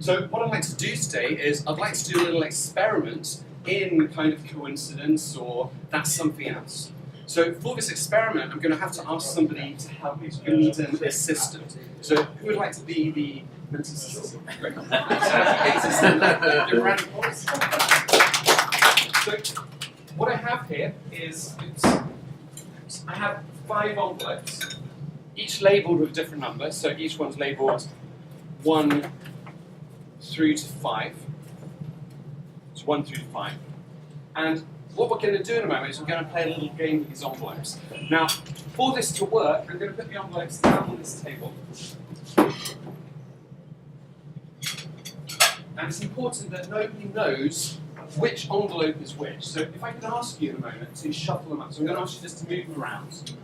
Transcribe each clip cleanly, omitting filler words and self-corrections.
So what I'd like to do today is I'd like to do a little experiment in kind of coincidence or that's something else. So for this experiment, I'm going to have to ask somebody to help me. So I'm going to need an assistant. So who would like to be the mental assistant? Great. Give a round of applause. So what I have here is, I have 5 envelopes, each labelled with a different number. So each one's labelled 1 through to 5. It's 1 through to 5. And what we're going to do in a moment is we're going to play a little game with these envelopes. Now, for this to work, I'm going to put the envelopes down on this table. And it's important that nobody knows which envelope is which. So if I could ask you in a moment to shuffle them up. So I'm going to ask you just to move them around.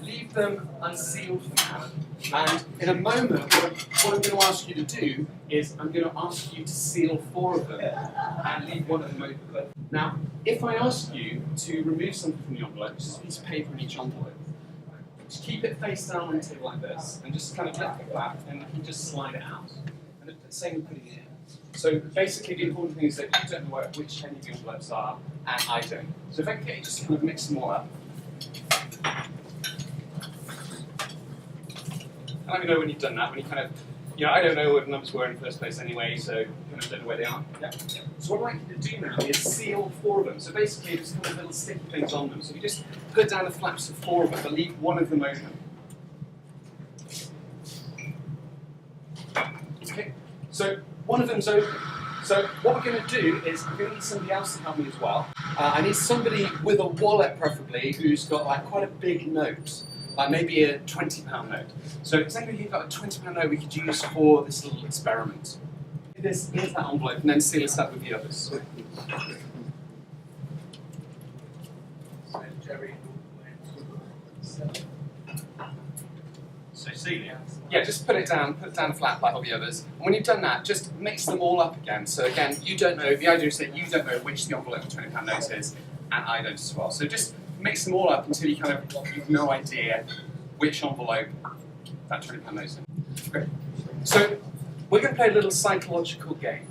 Leave them unsealed for now. And in a moment, what I'm going to ask you to do is I'm going to ask you to seal 4 of them and leave 1 of them open. Now, if I ask you to remove something from the envelope, just a piece of paper in each envelope, just keep it face down on the table like this, and just kind of lift the flap, and you can just slide it out. And the same with putting it in. So basically, the important thing is that you don't know which any of the envelopes are, and I don't. So if I can get you just kind of mix them all up. And let me know when you've done that, when you kind of, I don't know where the numbers were in the first place anyway, so kind of don't know where they are. Yeah. So what I'd like you to do now is seal 4 of them. So basically, just kind of little sticky things on them. So you just put down the flaps of 4 of them, but leave 1 of them open. Okay. So 1 of them's open. So what we're going to do is I'm going to need somebody else to help me as well. I need somebody with a wallet, preferably, who's got like quite a big note. Like maybe a £20 note. So is anybody who's got a £20 note we could use for this little experiment? Here's that envelope, and then seal this up with the others. So seal it? Yeah, just put it down flat like all the others. And when you've done that, just mix them all up again. So again, you don't know, the idea is that you don't know which the envelope of £20 note is, and I don't as well. So just mix them all up until you've no idea which envelope that £20 note is in. Okay. So we're going to play a little psychological game.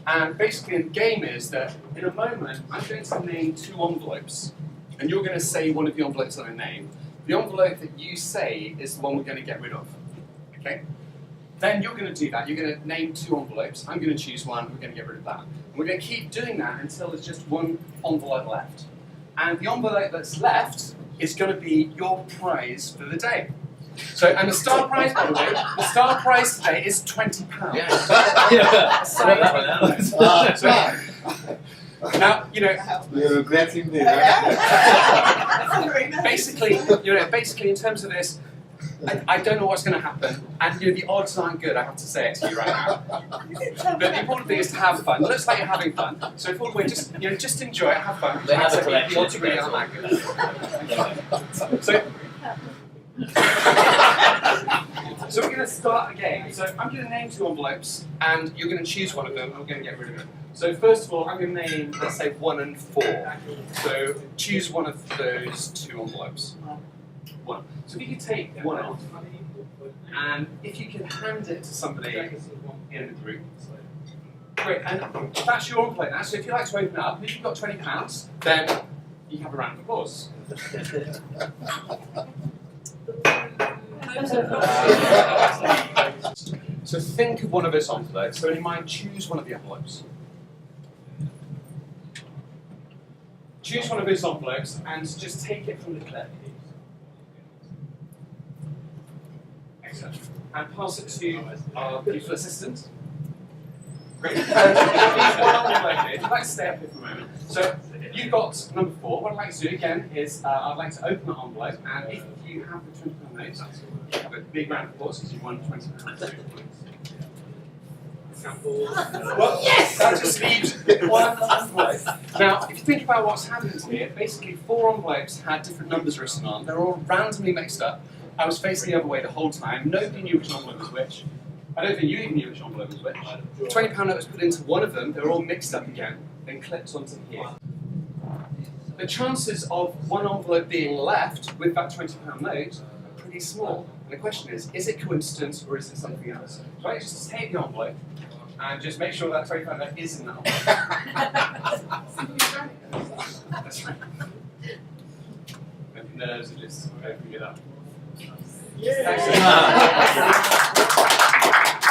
And basically the game is that in a moment I'm going to name 2 envelopes, and you're going to say one of the envelopes that I name. The envelope that you say is the one we're going to get rid of. Okay? Then you're going to do that. You're going to name 2 envelopes. I'm going to choose one. We're going to get rid of that. And we're going to keep doing that until there's just 1 envelope left. And the envelope that's left is going to be your prize for the day. So, and the star prize, by the way, the star prize today is £20. Yeah. So, now, you're regretting me. Basically, in terms of this, I don't know what's going to happen, and the odds aren't good. I have to say it to you right now. But the important thing is to have fun. It looks like you're having fun, so if all the way, just enjoy it, have fun. They have a the odds really aren't that good. So we're going to start a game. So I'm going to name 2 envelopes, and you're going to choose one of them, and we're going to get rid of it. So first of all, I'm going to name, let's say, 1 and 4. So choose one of those 2 envelopes. 1. So if you could take 1 off, and if you can hand it to somebody in the group. Great, and that's your envelope now, so if you'd like to open it up, if you've got £20, then you have a round of applause. So think of one of those envelopes. So in your mind, choose one of the envelopes. Choose one of those envelopes and just take it from the clip. Excellent. And pass it to our beautiful assistant. Great. If you'd like to stay up here for a moment. So you've got number 4. What I'd like to do again is I'd like to open the envelope, and if you have the £20 notes, you have a big round of applause because you won £20. Well, yes! That just leaves 1 envelope. Now, if you think about what's happened here, basically 4 envelopes had different numbers written on. They're all randomly mixed up. I was facing the other way the whole time. Nobody knew which envelope was which. I don't think you even knew which envelope was which. The £20 note was put into one of them. They were all mixed up again, then clipped onto here. The chances of one envelope being left with that £20 note are pretty small. And the question is it coincidence or is it something else? So I just take the envelope, And just make sure that £20 note is in that envelope. That's right. The nerves are just opening it up. Yeah. Excellent.